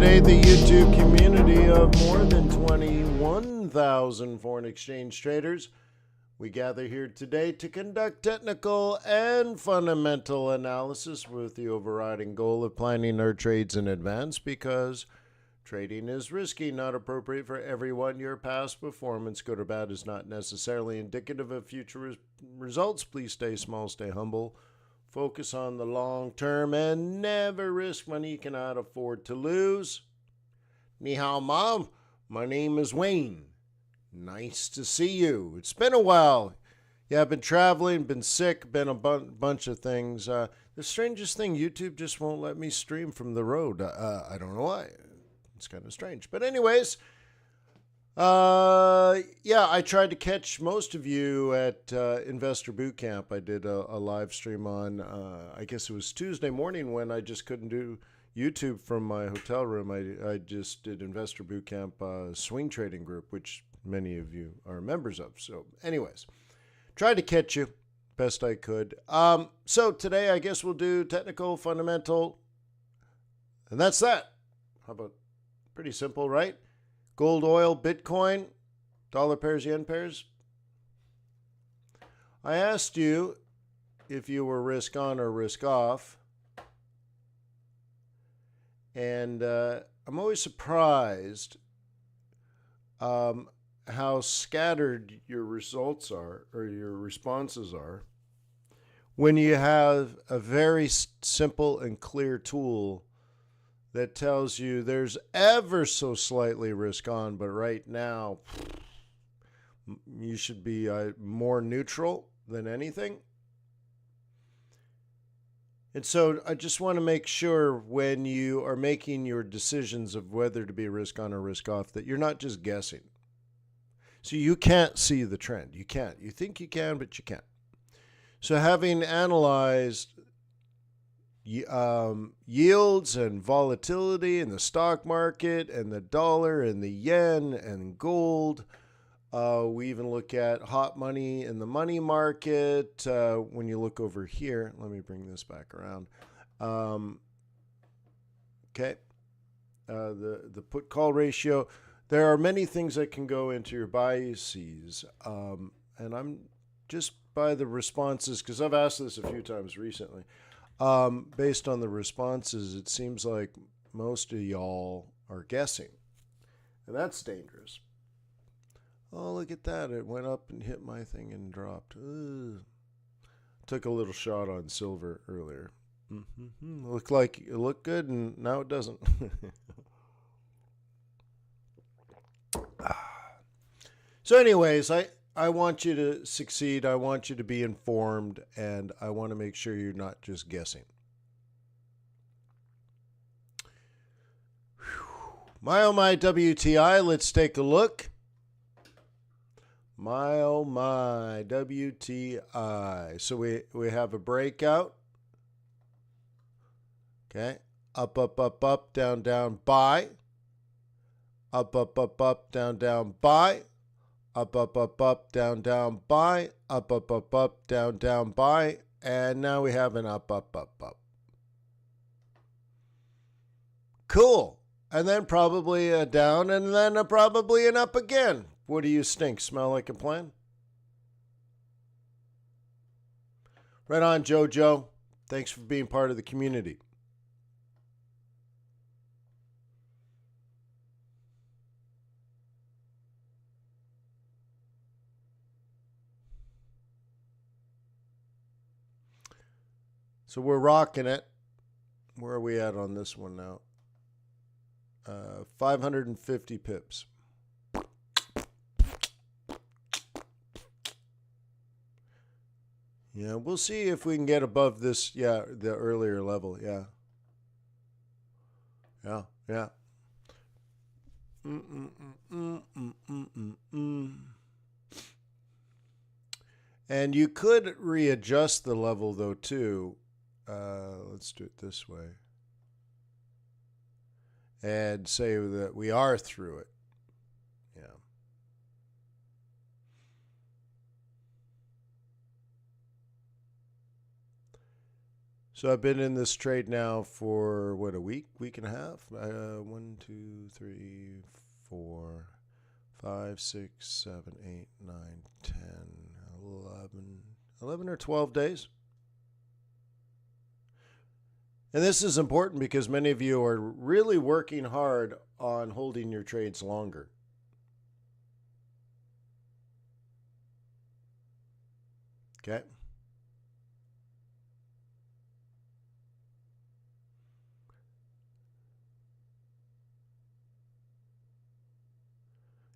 Today, the YouTube community of more than 21,000 foreign exchange traders. We gather here today to conduct technical and fundamental analysis with the overriding goal of planning our trades in advance, because trading is risky, not appropriate for everyone. Your past performance, good or bad, is not necessarily indicative of future results. Please stay small, stay humble. Focus on the long term and never risk money you cannot afford to lose. Ni hao, Mom. My name is Wayne. Nice to see you. It's been a while. Yeah, I've been traveling, been sick, been a bunch of things. The strangest thing, YouTube just won't let me stream from the road. I don't know why. It's kind of strange. But anyways, yeah, I tried to catch most of you at Investor Bootcamp. I did a live stream on, I guess it was Tuesday morning when I just couldn't do YouTube from my hotel room. I just did Investor Bootcamp swing trading group, which many of you are members of. So anyways, tried to catch you best I could. So today I guess we'll do technical, fundamental, and that's that. How about pretty simple, right? Gold, oil, Bitcoin, dollar pairs, yen pairs. I asked you if you were risk on or risk off. And I'm always surprised how scattered your results are, or your responses are, when you have a very simple and clear tool that tells you there's ever so slightly risk on, but right now you should be more neutral than anything. And so I just want to make sure when you are making your decisions of whether to be risk on or risk off, that you're not just guessing. So you can't see the trend. You can't. You think you can, but you can't. So having analyzed yields and volatility in the stock market and the dollar and the yen and gold. We even look at hot money in the money market. When you look over here, let me bring this back around. Okay. The put call ratio. There are many things that can go into your biases. And I'm just by the responses, because I've asked this a few times recently. Based on the responses, it seems like most of y'all are guessing, and that's dangerous. Oh, look at that. It went up and hit my thing and dropped. Ugh. Took a little shot on silver earlier. Looked like it looked good, and now it doesn't. So anyways, I want you to succeed. I want you to be informed, and I want to make sure you're not just guessing. My oh my WTI, let's take a look. My oh my WTI. So we have a breakout. Okay. Up, up, up, up, down, down, buy. Up, up, up, up, down, down, buy. Up, up, up, up, down, down, buy. Up, up, up, up, down, down, buy. And now we have an up, up, up, up. Cool. And then probably a down, and then probably an up again. What do you stink? Smell like a plan? Right on, Jojo. Thanks for being part of the community. So we're rocking it. Where are we at on this one now? 550 pips. Yeah, we'll see if we can get above this. Yeah, the earlier level. Yeah. Yeah. And you could readjust the level though too. Let's do it this way. And say that we are through it. Yeah. So I've been in this trade now for what, a week and a half? 1, 2, 3, 4, 5, 6, 7, 8, 9, 10, 11 or 12 days. And this is important because many of you are really working hard on holding your trades longer. Okay.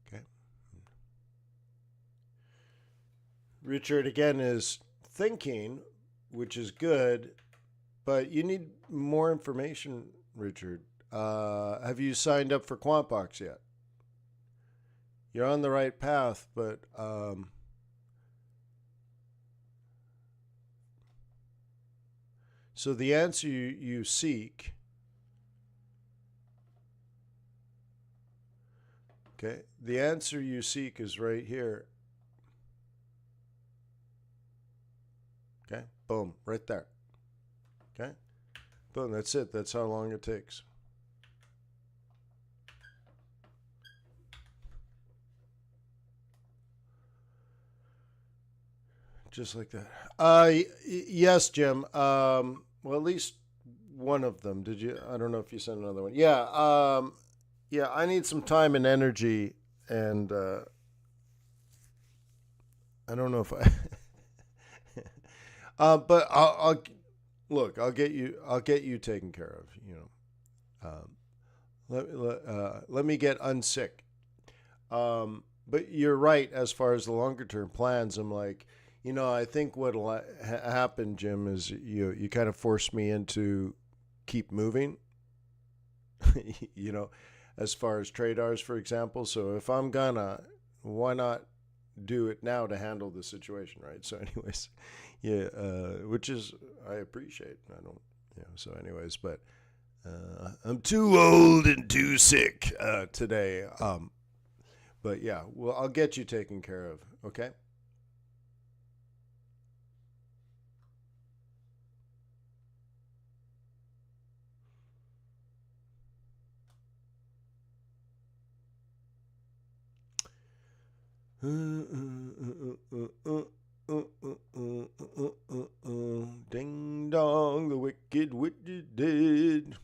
Okay. Richard, again, is thinking, which is good, but you need more information, Richard. Have you signed up for QuantBox yet? You're on the right path, but so the answer you seek, okay, the answer you seek is right here. Okay, boom, right there. Okay, boom, that's it. That's how long it takes. Just like that. Yes, Jim. Well, at least one of them. Did you? I don't know if you sent another one. Yeah. Yeah. I need some time and energy, and I don't know if I. But I'll look. I'll get you. I'll get you taken care of. Let me get unsick. But you're right as far as the longer term plans. I'm like, I think what'll happen, Jim, is you kind of force me into keep moving. As far as traders, for example. So if I'm gonna, why not do it now to handle the situation, right? So, anyways, yeah, which is I appreciate. I don't, So, anyways, but I'm too old and too sick today. But yeah, well, I'll get you taken care of. Okay. Ding dong, the wicked witch did.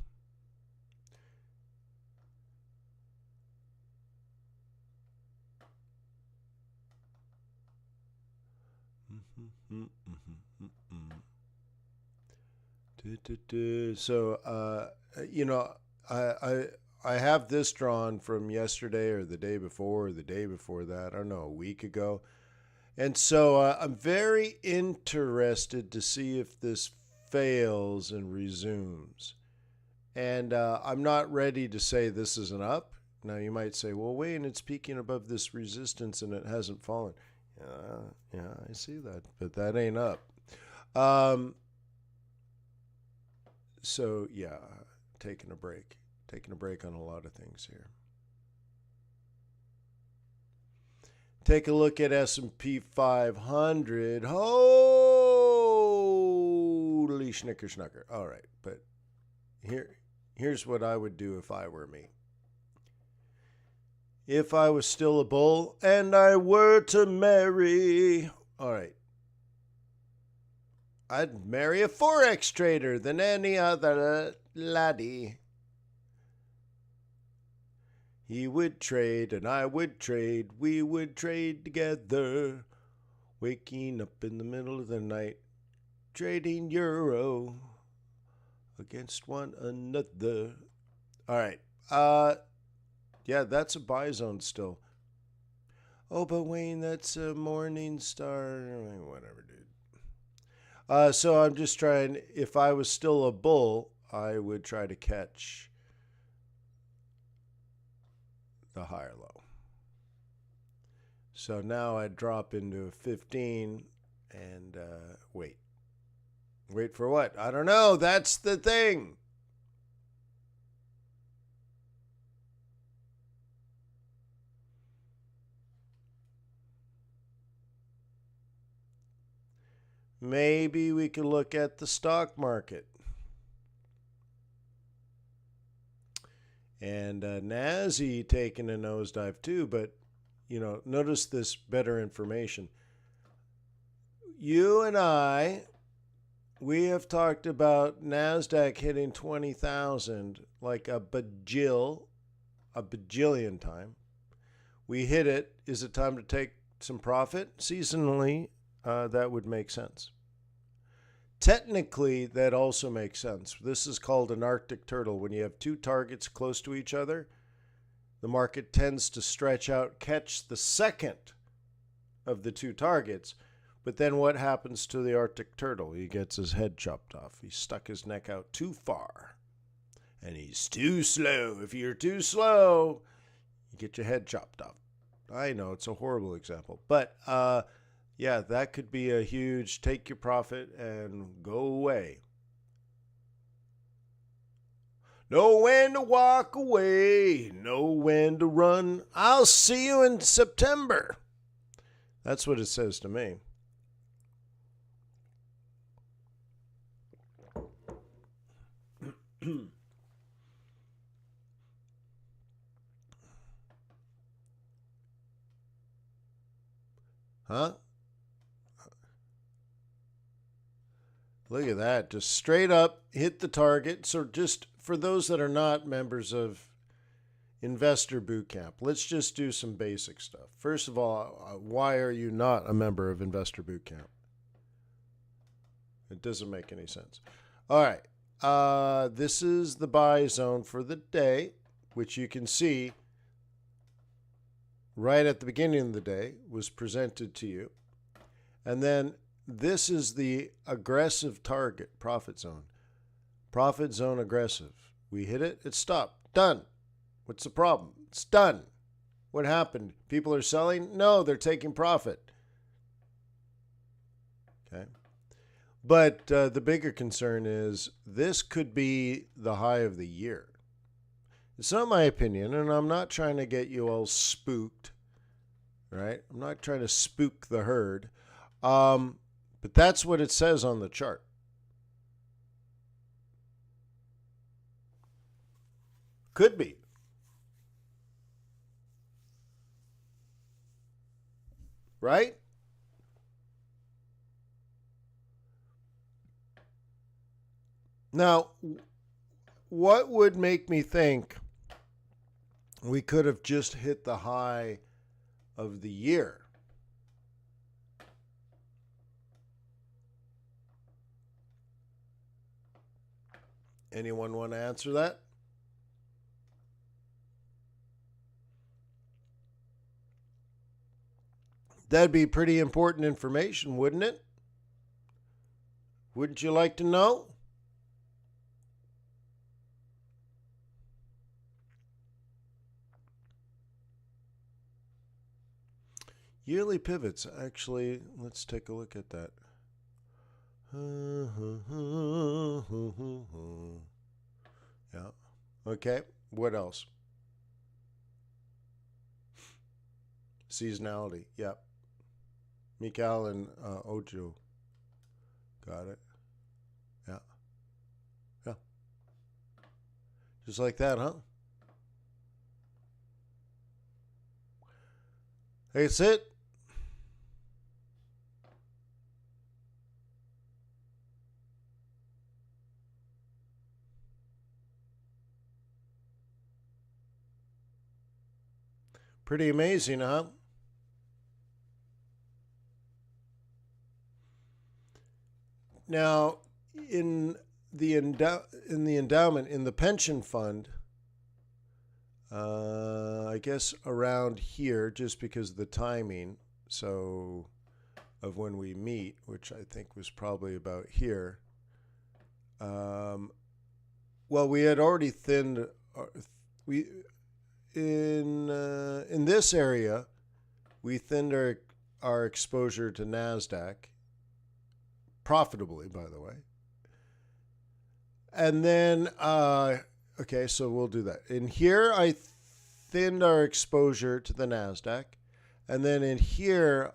So, I have this drawn from yesterday or the day before or the day before that. I don't know, a week ago. And so I'm very interested to see if this fails and resumes. And I'm not ready to say this is an up. Now, you might say, well, Wayne, it's peaking above this resistance and it hasn't fallen. Yeah, I see that, but that ain't up. So, yeah, taking a break on a lot of things here. Take a look at S&P 500. Holy schnicker. All right, but here's what I would do if I were me. If I was still a bull and I were to marry, all right, I'd marry a Forex trader than any other laddie. He would trade and I would trade. We would trade together. Waking up in the middle of the night, trading euro against one another. All right. Yeah, that's a buy zone still. Oh, but Wayne, that's a morning star. Whatever, dude. So I'm just trying, if I was still a bull, I would try to catch the higher low. So now I drop into 15 and wait. Wait for what? I don't know. That's the thing. Maybe we could look at the stock market. And NASI taking a nosedive too, but notice this better information. You and we have talked about NASDAQ hitting 20,000 like a bajillion time. We hit it. Is it time to take some profit? Seasonally, that would make sense. Technically, that also makes sense. This is called an Arctic turtle. When you have two targets close to each other, the market tends to stretch out, catch the second of the two targets. But then what happens to the Arctic turtle? He gets his head chopped off. He stuck his neck out too far. And he's too slow. If you're too slow, you get your head chopped off. I know, it's a horrible example. But, yeah, that could be a huge take your profit and go away. Know when to walk away. Know when to run. I'll see you in September. That's what it says to me. Huh? Look at that. Just straight up hit the target. So just for those that are not members of Investor Bootcamp, let's just do some basic stuff. First of all, why are you not a member of Investor Bootcamp? It doesn't make any sense. All right. This is the buy zone for the day, which you can see right at the beginning of the day was presented to you. And then this is the aggressive target, profit zone. Profit zone aggressive. We hit it, it stopped. Done. What's the problem? It's done. What happened? People are selling? No, they're taking profit. Okay. But the bigger concern is this could be the high of the year. It's not my opinion, and I'm not trying to get you all spooked, right? I'm not trying to spook the herd. But that's what it says on the chart. Could be. Right? Now, what would make me think we could have just hit the high of the year? Anyone want to answer that? That'd be pretty important information, wouldn't it? Wouldn't you like to know? Yearly pivots. Actually, let's take a look at that. Yeah. Okay. What else? Seasonality. Yep. Mikal and Ojo. Got it. Yeah. Yeah. Just like that, huh? That's it. Pretty amazing, huh? Now, in the endowment, in the pension fund, I guess around here, just because of the timing, so of when we meet, which I think was probably about here. Well, we had already thinned. In this area, we thinned our exposure to NASDAQ profitably, by the way. And then, okay, so we'll do that. In here, I thinned our exposure to the NASDAQ. And then in here,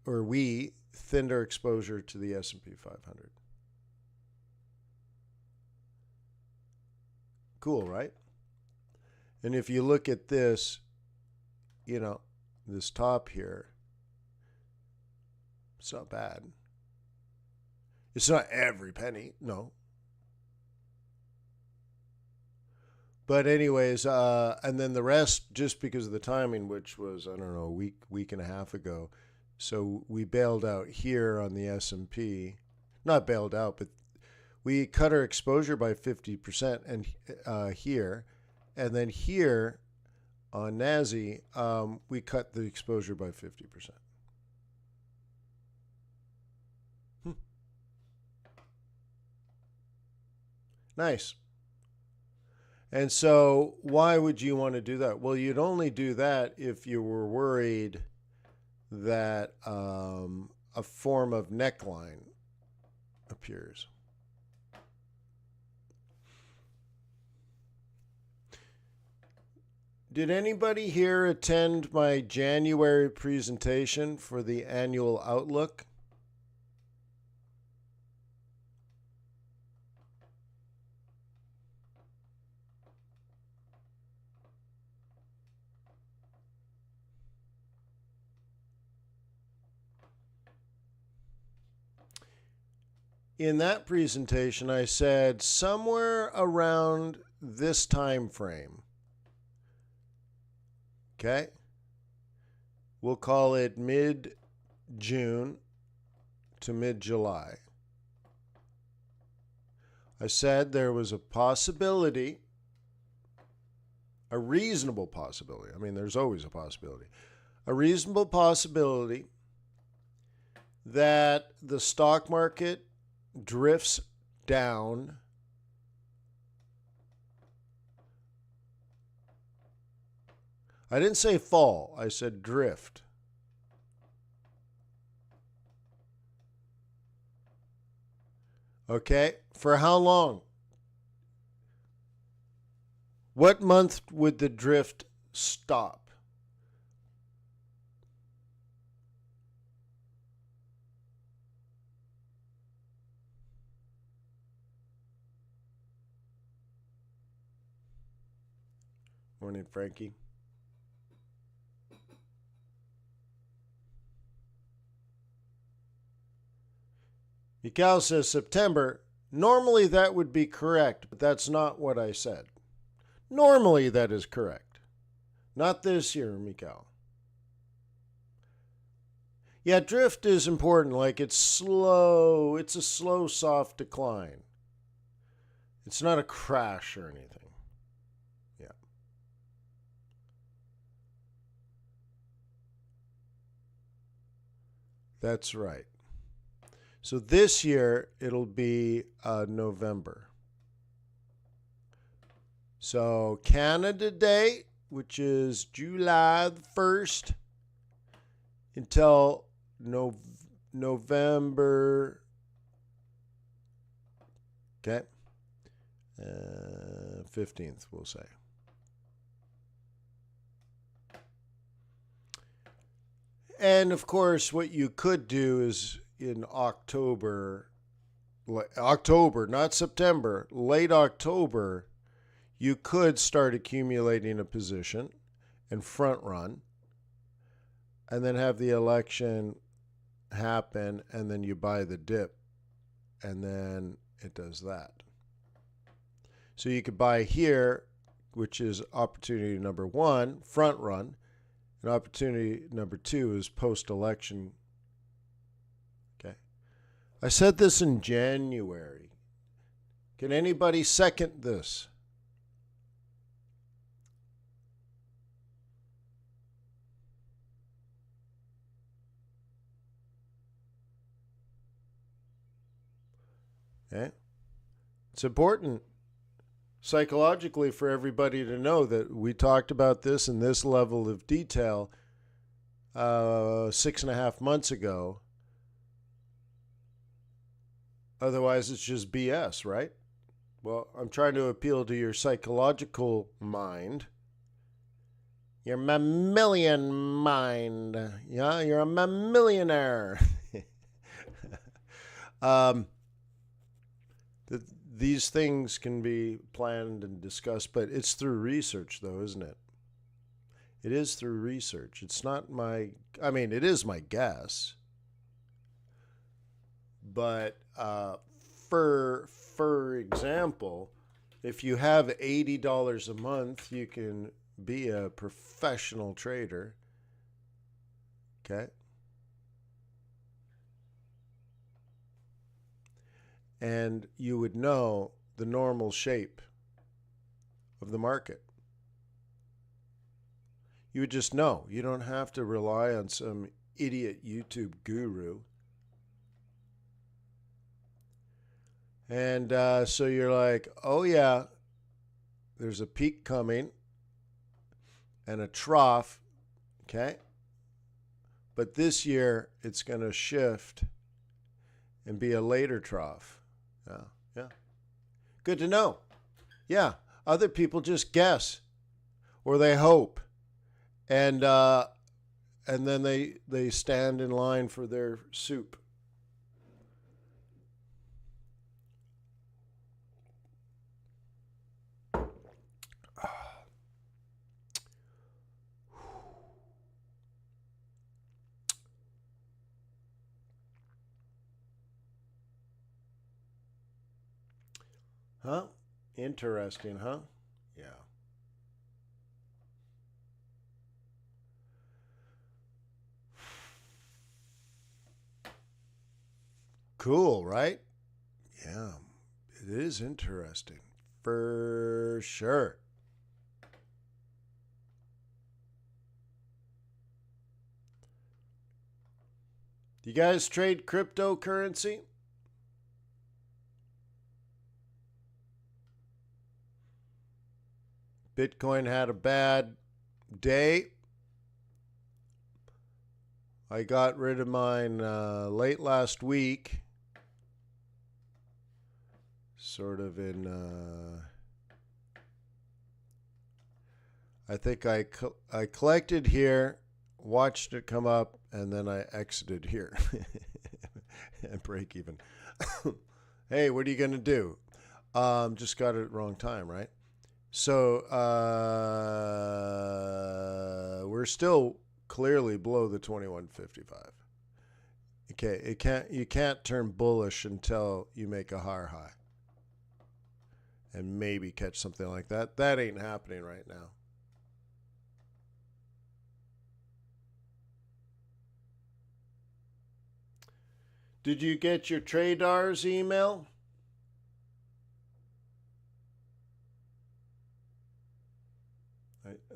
we thinned our exposure to the S&P 500. Cool, right? And if you look at this, you know, this top here, it's not bad. It's not every penny, no. But anyways, and then the rest, just because of the timing, which was, I don't know, a week and a half ago. So we bailed out here on the S&P. Not bailed out, but we cut our exposure by 50% and here. And then here on NASI, we cut the exposure by 50%. Nice. And so why would you want to do that? Well, you'd only do that if you were worried that a form of neckline appears. Did anybody here attend my January presentation for the annual outlook? In that presentation, I said somewhere around this time frame. Okay? We'll call it mid-June to mid-July. I said there was a possibility, a reasonable possibility. I mean, there's always a possibility. A reasonable possibility that the stock market drifts down I didn't say fall, I said drift. Okay, for how long? What month would the drift stop? Morning, Frankie. Mikhail says September. Normally that would be correct, but that's not what I said. Normally that is correct. Not this year, Mikhail. Yeah, drift is important. Like it's slow. It's a slow, soft decline. It's not a crash or anything. Yeah. That's right. So this year, it'll be November. So Canada Day, which is July the 1st, until November, okay, 15th, we'll say. And, of course, what you could do is in October, not September, late October, you could start accumulating a position and front run and then have the election happen and then you buy the dip and then it does that. So you could buy here, which is opportunity number one, front run, and opportunity number two is post-election. I said this in January. Can anybody second this? Okay. It's important psychologically for everybody to know that we talked about this in this level of detail 6.5 months ago. Otherwise, it's just BS, right? Well, I'm trying to appeal to your psychological mind. Your mammalian mind. Yeah, you're a mammillionaire. these things can be planned and discussed, but it's through research, though, isn't it? It is through research. It's not it is my guess. But for example, if you have $80 a month, you can be a professional trader. Okay. And you would know the normal shape of the market. You would just know. You don't have to rely on some idiot YouTube guru. And so you're like, oh yeah, there's a peak coming and a trough, okay? But this year it's going to shift and be a later trough. Yeah. Good to know. Yeah, other people just guess or they hope. And then they stand in line for their soup. Huh? Interesting, huh? Yeah. Cool, right? Yeah, it is interesting. For sure. Do you guys trade cryptocurrency? Bitcoin had a bad day. I got rid of mine late last week. Sort of in... I think I collected here, watched it come up, and then I exited here. And break even. Hey, what are you going to do? Just got it at the wrong time, right? So we're still clearly below the 2155. Okay, you can't turn bullish until you make a higher high. And maybe catch something like that. That ain't happening right now. Did you get your Tradars email?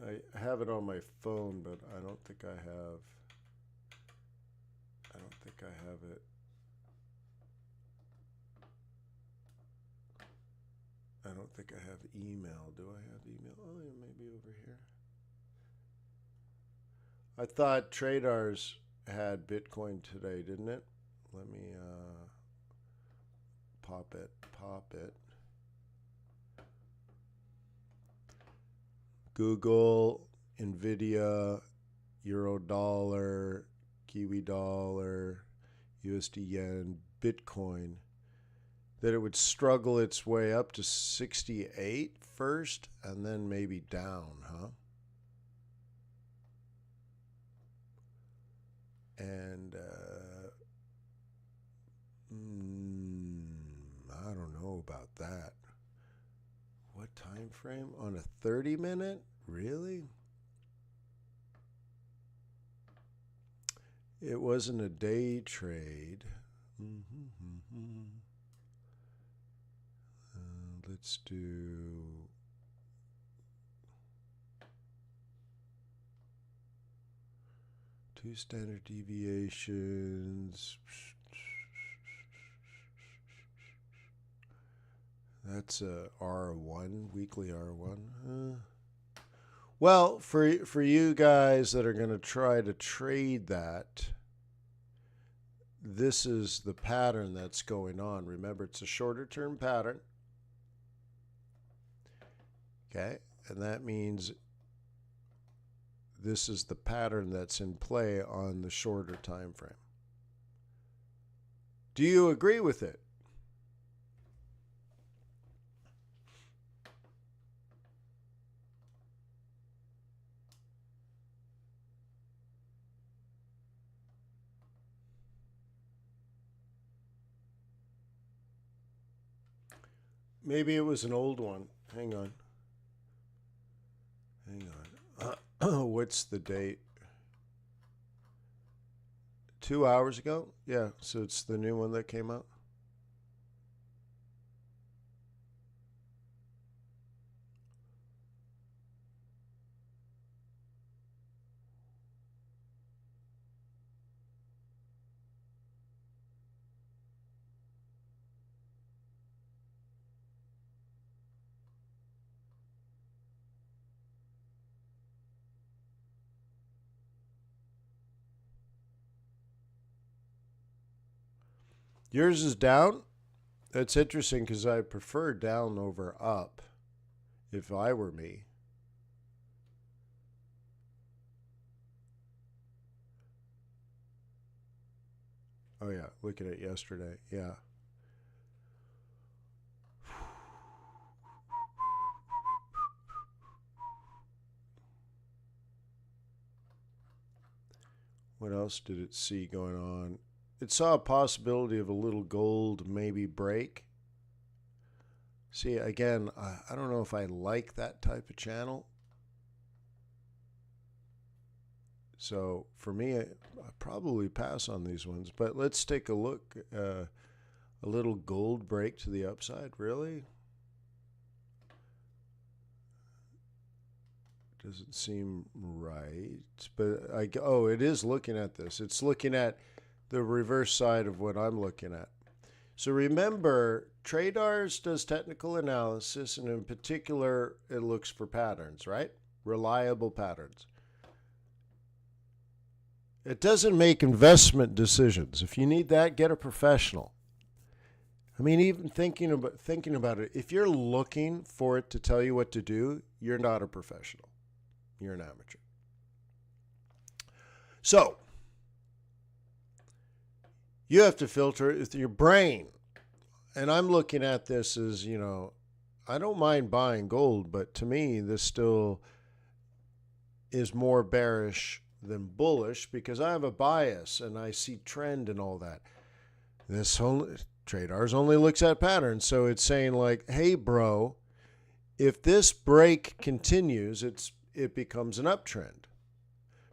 I have it on my phone, but I don't think I have it. I don't think I have email. Do I have email? Oh, yeah, maybe over here. I thought Tradars had Bitcoin today, didn't it? Let me pop it. Google, Nvidia, Euro dollar, Kiwi dollar, USD yen, Bitcoin, that it would struggle its way up to 68 first and then maybe down, huh? And I don't know about that. What time frame? On a 30-minute? Really? It wasn't a day trade. Let's do... two standard deviations. That's a R1, weekly R1. Well, for you guys that are going to try to trade that, this is the pattern that's going on. Remember, it's a shorter term pattern. Okay, and that means this is the pattern that's in play on the shorter time frame. Do you agree with it? Maybe it was an old one. Hang on. What's the date? 2 hours ago? Yeah, so it's the new one that came out. Yours is down? That's interesting because I prefer down over up if I were me. Oh, yeah. Look at it yesterday. Yeah. What else did it see going on? It saw a possibility of a little gold maybe break. See, again, I don't know if I like that type of channel. So for me, I probably pass on these ones. But let's take a look. A little gold break to the upside, really? Doesn't seem right. But it is looking at this. It's looking at the reverse side of what I'm looking at. So remember, TradeRs does technical analysis, and in particular, it looks for patterns, right? Reliable patterns. It doesn't make investment decisions. If you need that, get a professional. I mean, even thinking about it, if you're looking for it to tell you what to do, you're not a professional. You're an amateur. So, you have to filter it with your brain. And I'm looking at this as, I don't mind buying gold, but to me, this still is more bearish than bullish because I have a bias and I see trend and all that. This whole TradeRs only looks at patterns. So it's saying like, hey, bro, if this break continues, it becomes an uptrend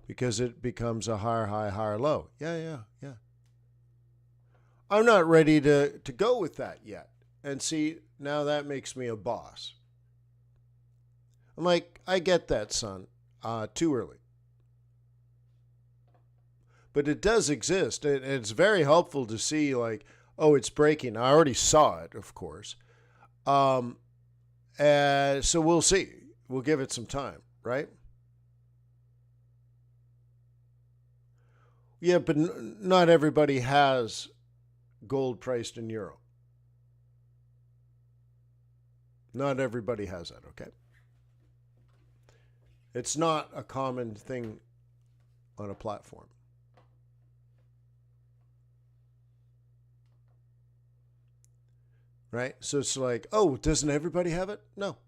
because it becomes a higher high, higher low. Yeah. I'm not ready to go with that yet. And see, now that makes me a boss. I'm like, I get that, son. Too early. But it does exist. And it's very helpful to see like, oh, it's breaking. I already saw it, of course. So we'll see. We'll give it some time, right? Yeah, but not everybody has gold priced in euro. Not everybody has that, okay? It's not a common thing on a platform. Right? So it's like, oh, doesn't everybody have it? No.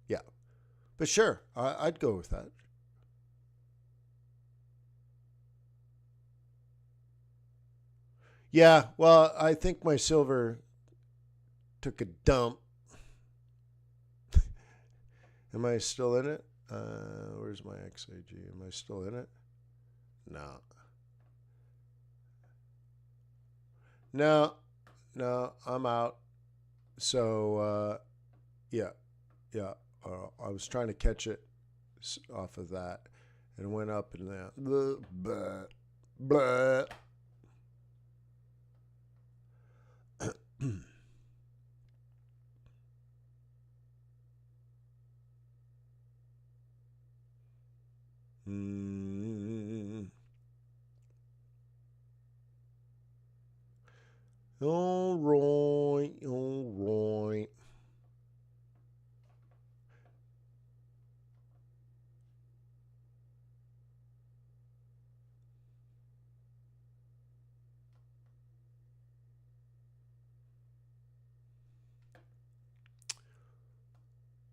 Yeah. But sure, I'd go with that. Yeah, well, I think my silver took a dump. Am I still in it? Where's my XAG? Am I still in it? No. No, I'm out. So, yeah. I was trying to catch it off of that. And it went up and down. Blah, blah. All right.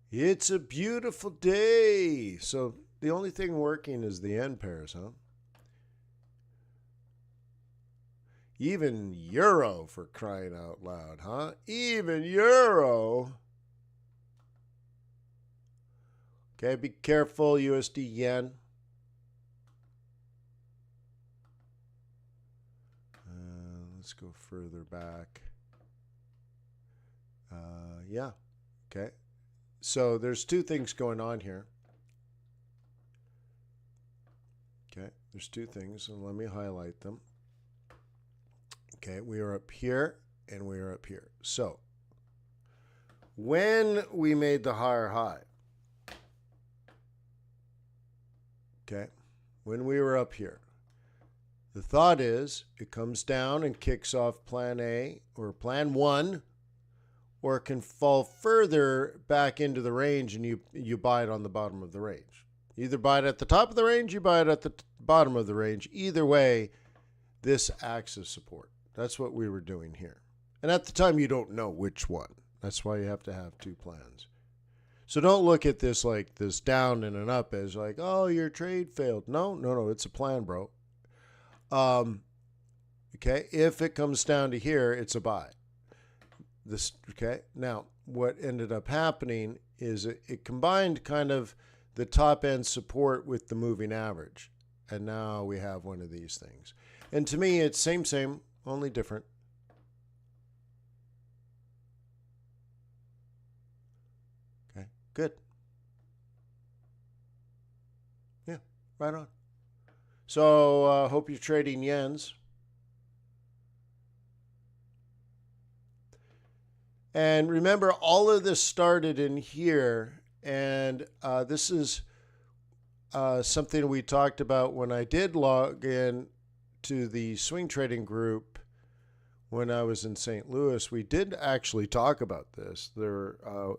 It's a beautiful day. So the only thing working is the end pairs, huh? Even euro, for crying out loud, huh? Even euro. Okay, be careful, USD yen. Let's go further back. Yeah, okay. So there's two things going on here. Okay, there's two things, and let me highlight them. Okay, we are up here, and we are up here. So when we made the higher high, okay, when we were up here, the thought is it comes down and kicks off plan A or plan 1, or it can fall further back into the range and you buy it on the bottom of the range. Either buy it at the top of the range, you buy it at the bottom of the range. Either way, this acts as support. That's what we were doing here. And at the time, you don't know which one. That's why you have to have two plans. So don't look at this like this down and an up as like, oh, your trade failed. No, it's a plan, bro. Okay, if it comes down to here, it's a buy. Okay, now what ended up happening is it combined kind of the top end support with the moving average. And now we have one of these things. And to me, it's same, only different. Okay, good. Yeah, right on. So hope you're trading yens. And remember, all of this started in here, and this is something we talked about when I did log in to the swing trading group when I was in St. Louis. We did actually talk about this. The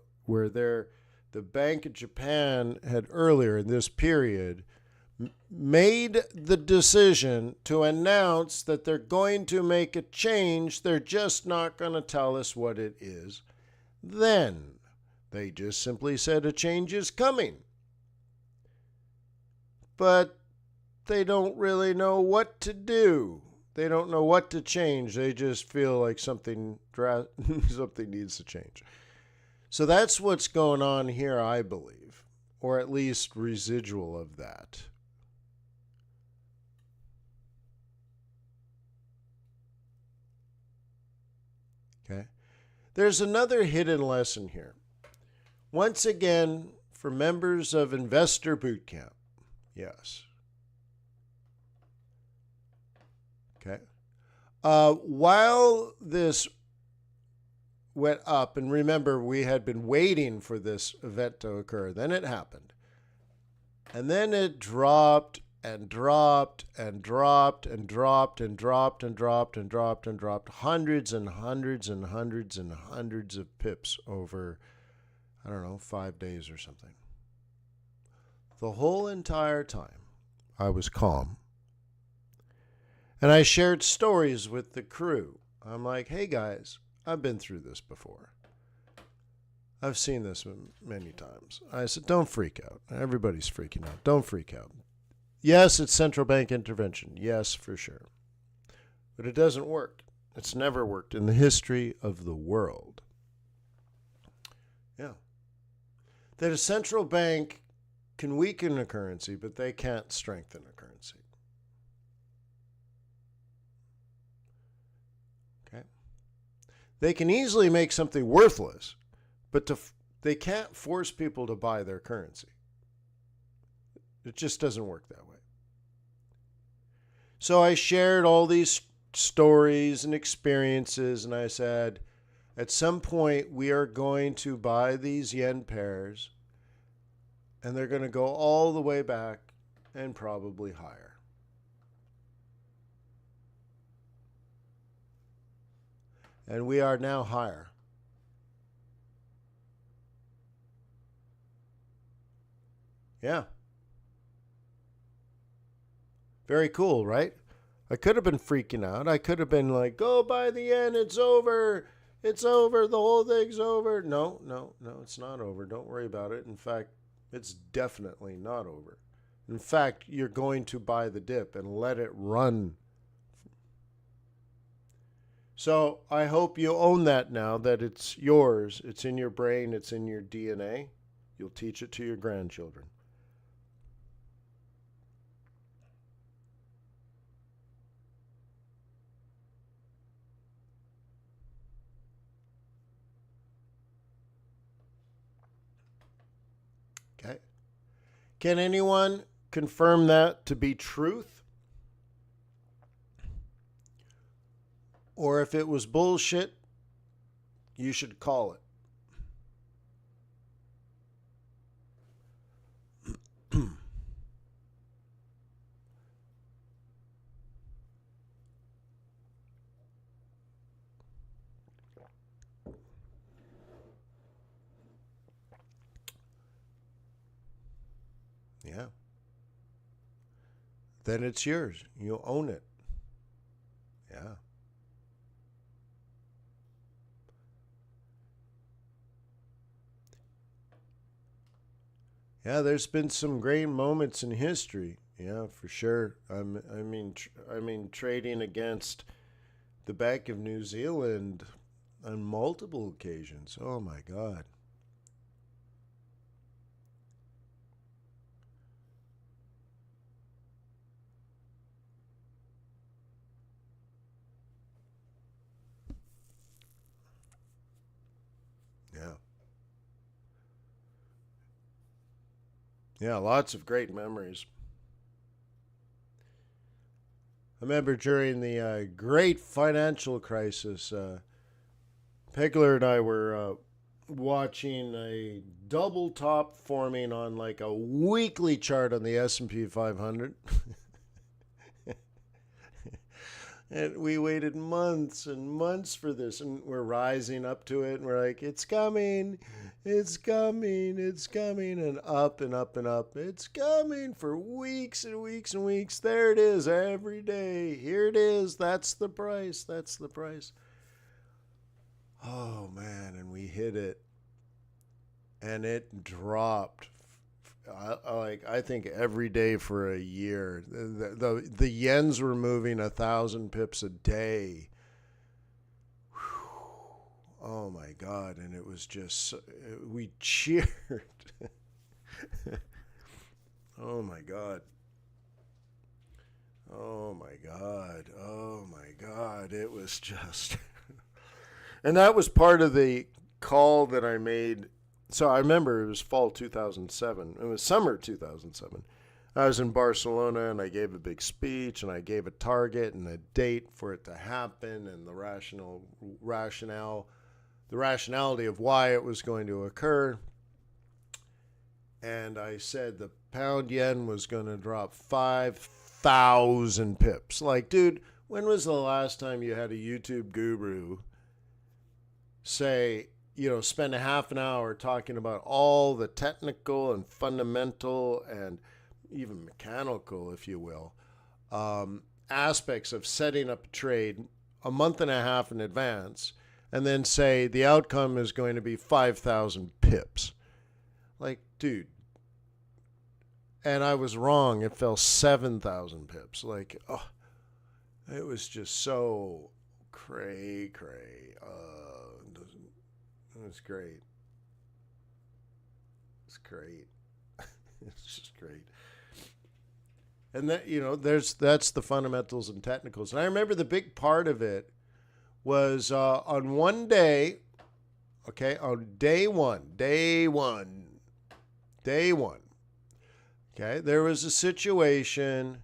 Bank of Japan had earlier in this period made the decision to announce that they're going to make a change. They're just not going to tell us what it is. Then they just simply said a change is coming. But they don't really know what to do. They don't know what to change. They just feel like something needs to change. So that's what's going on here, I believe, or at least residual of that. Okay. There's another hidden lesson here. Once again, for members of Investor Bootcamp. Yes. Okay. While this went up, and remember, we had been waiting for this event to occur. Then it happened. And then it dropped and dropped and dropped and dropped and dropped and dropped and dropped and dropped hundreds and hundreds and hundreds and hundreds of pips over, 5 days or something. The whole entire time, I was calm. And I shared stories with the crew. I'm like, hey guys, I've been through this before. I've seen this many times. I said, don't freak out. Everybody's freaking out. Don't freak out. Yes, it's central bank intervention. Yes, for sure. But it doesn't work. It's never worked in the history of the world. Yeah. That a central bank can weaken a currency, but they can't strengthen a currency. Okay. They can easily make something worthless, but they can't force people to buy their currency. It just doesn't work that way. So I shared all these stories and experiences, and I said, at some point we are going to buy these yen pairs, and they're going to go all the way back and probably higher. And we are now higher. Yeah. Very cool, right? I could have been freaking out. I could have been like, go buy the yen, it's over. It's over. The whole thing's over. No, it's not over. Don't worry about it. In fact, it's definitely not over. In fact, you're going to buy the dip and let it run. So I hope you own that now, that it's yours. It's in your brain. It's in your DNA. You'll teach it to your grandchildren. Okay. Can anyone confirm that to be truth? Or if it was bullshit, you should call it. Yeah. Then it's yours. You own it. Yeah. Yeah, there's been some great moments in history. Yeah, for sure. I mean, trading against the Bank of New Zealand on multiple occasions. Oh my God. Yeah. Yeah, lots of great memories. I remember during the great financial crisis, Pegler and I were watching a double top forming on like a weekly chart on the S&P 500. And we waited months and months for this, and we're rising up to it, and we're like, it's coming, it's coming, it's coming, and up and up and up. It's coming for weeks and weeks and weeks. There it is every day. Here it is. That's the price. That's the price. Oh, man. And we hit it, and it dropped. I think every day for a year. The yens were moving 1,000 pips a day. Oh my God. And it was just, we cheered. Oh my God. Oh my God. Oh my God. It was just. And that was part of the call that I made. So I remember it was fall 2007. It was summer 2007. I was in Barcelona and I gave a big speech and I gave a target and a date for it to happen and the rationality of why it was going to occur. And I said the pound yen was going to drop 5,000 pips. Like, dude, when was the last time you had a YouTube guru say, spend a half an hour talking about all the technical and fundamental and even mechanical, if you will, aspects of setting up a trade a month and a half in advance, and then say the outcome is going to be 5,000 pips? Like, dude. And I was wrong. It fell 7,000 pips. Like, oh, it was just so cray. It was great. It's great. It's just great. And that's the fundamentals and technicals. And I remember the big part of it was on one day, okay, on day one, okay, there was a situation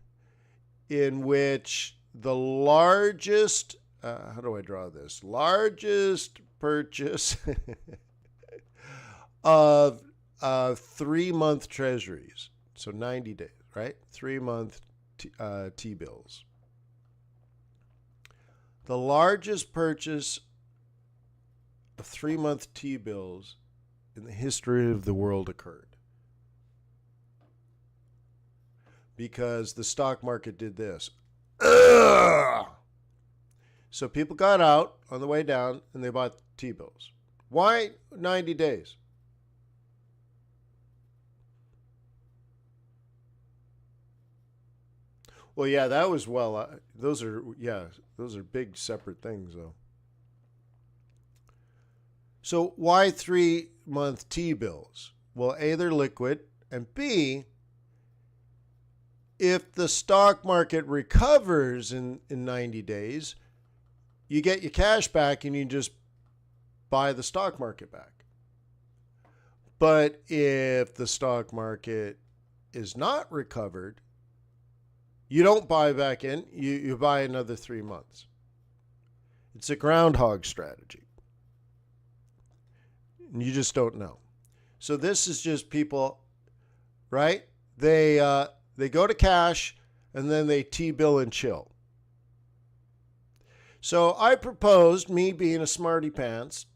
in which the largest, how do I draw this? Largest purchase of 3-month treasuries. So 90 days, right? 3-month T-bills. The largest purchase of 3-month T-bills in the history of the world occurred. Because the stock market did this. Ugh! So people got out on the way down and they bought T-bills. Why 90 days? Well, yeah, that was those are big separate things though. So why 3-month T-bills? Well, A, they're liquid, and B, if the stock market recovers in 90 days, you get your cash back and you just buy the stock market back. But if the stock market is not recovered, you don't buy back in, you buy another 3 months. It's a groundhog strategy. And you just don't know. So this is just people, right? They go to cash and then they T-bill and chill. So I proposed, me being a smarty pants,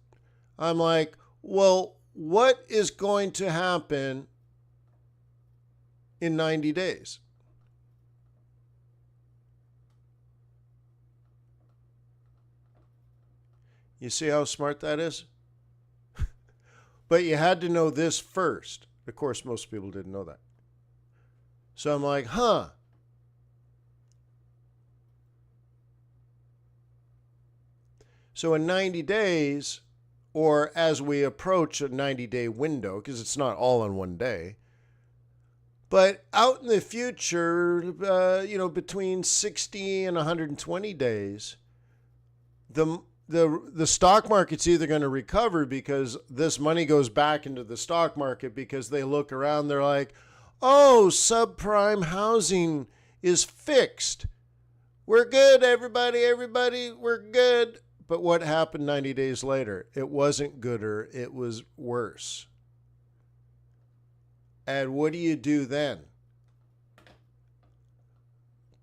I'm like, well, what is going to happen in 90 days? You see how smart that is? But you had to know this first. Of course, most people didn't know that. So I'm like, So in 90 days, or as we approach a 90-day window, because it's not all in one day, but out in the future, between 60 and 120 days, the stock market's either going to recover because this money goes back into the stock market because they look around, they're like, oh, subprime housing is fixed. We're good, everybody, we're good. But what happened 90 days later? It wasn't gooder, it was worse. And what do you do then?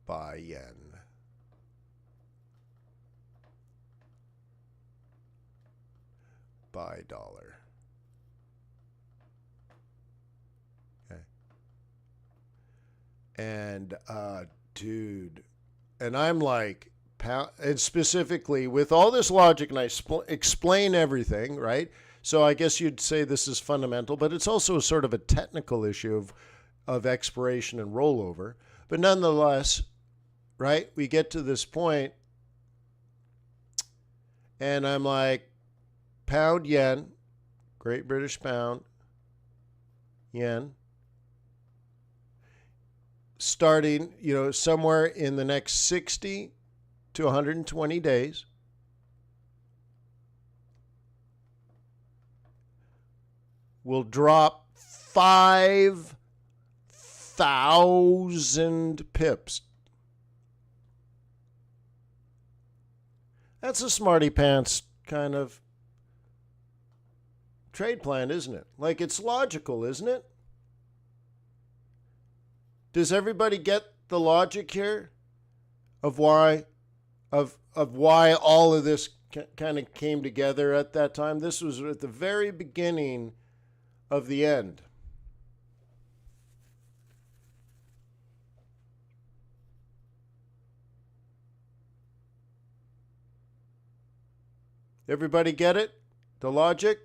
Buy yen. Buy dollar. Okay. And dude, and I'm like, and specifically with all this logic, and I explain everything, right? So I guess you'd say this is fundamental, but it's also sort of a technical issue of expiration and rollover. But nonetheless, right, we get to this point, and I'm like, pound yen, Great British pound, yen, starting, somewhere in the next 60 to 120 days, will drop 5,000 pips. That's a smarty pants kind of trade plan, isn't it? Like, it's logical, isn't it? Does everybody get the logic here of why all of this kind of came together at that time? This was at the very beginning of the end. Everybody get it? The logic?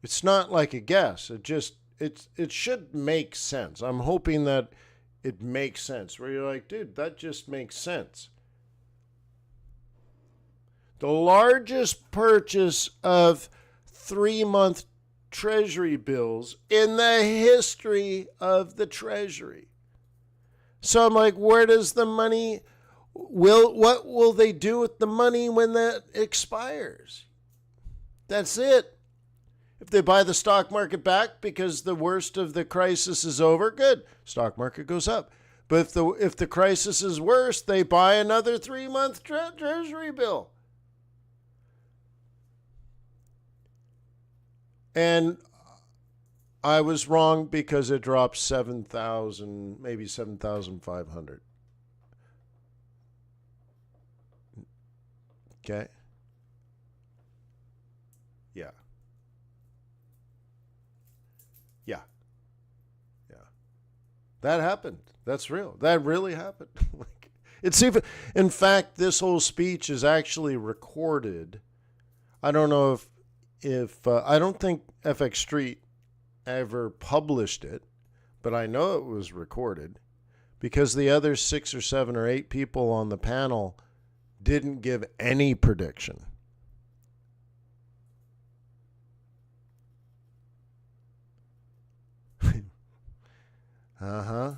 It's not like a guess. It should make sense. I'm hoping that it makes sense. Where you're like, dude, that just makes sense. The largest purchase of 3-month treasury bills in the history of the treasury. So I'm like, where does the money, what will they do with the money when that expires? That's it. If they buy the stock market back because the worst of the crisis is over, good. Stock market goes up. But if the crisis is worse, they buy another 3-month treasury bill. And I was wrong because it dropped 7,000, maybe 7,500. Okay. Yeah. Yeah. Yeah. That happened. That's real. That really happened. It's even, in fact, this whole speech is actually recorded. I don't know if I don't think FX Street ever published it, but I know it was recorded because the other 6 or 7 or 8 people on the panel didn't give any prediction. Uh-huh.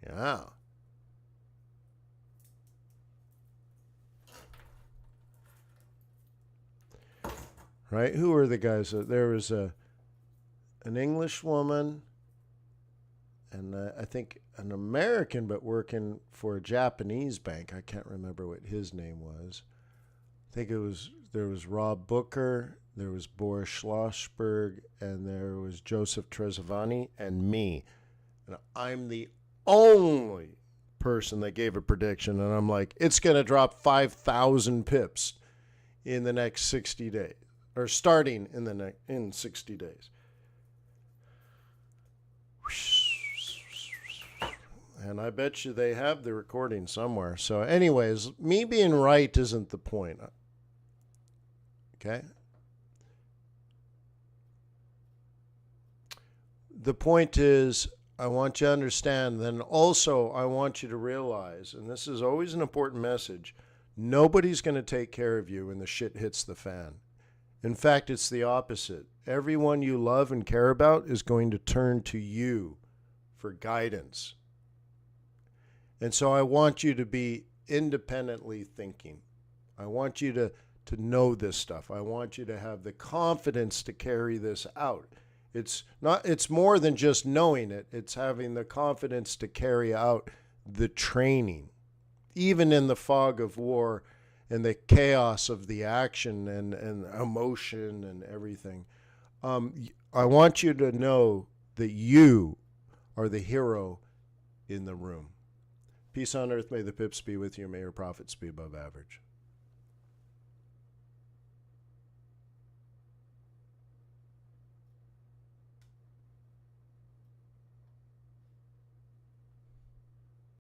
Yeah. Right? Who were the guys? There was an English woman and I think an American, but working for a Japanese bank. I can't remember what his name was. I think there was Rob Booker, there was Boris Schlossberg, and there was Joseph Trezevani and me. And I'm the only person that gave a prediction, and I'm like, it's going to drop 5,000 pips in the next 60 days, or starting in 60 days. And I bet you they have the recording somewhere. So anyways, me being right isn't the point. Okay? The point is, I want you to understand, then also I want you to realize, and this is always an important message, nobody's going to take care of you when the shit hits the fan. In fact, it's the opposite. Everyone you love and care about is going to turn to you for guidance. And so I want you to be independently thinking. I want you to know this stuff. I want you to have the confidence to carry this out. It's more than just knowing it. It's having the confidence to carry out the training, even in the fog of war and the chaos of the action and emotion and everything. I want you to know that you are the hero in the room. Peace on earth. May the pips be with you. May your profits be above average.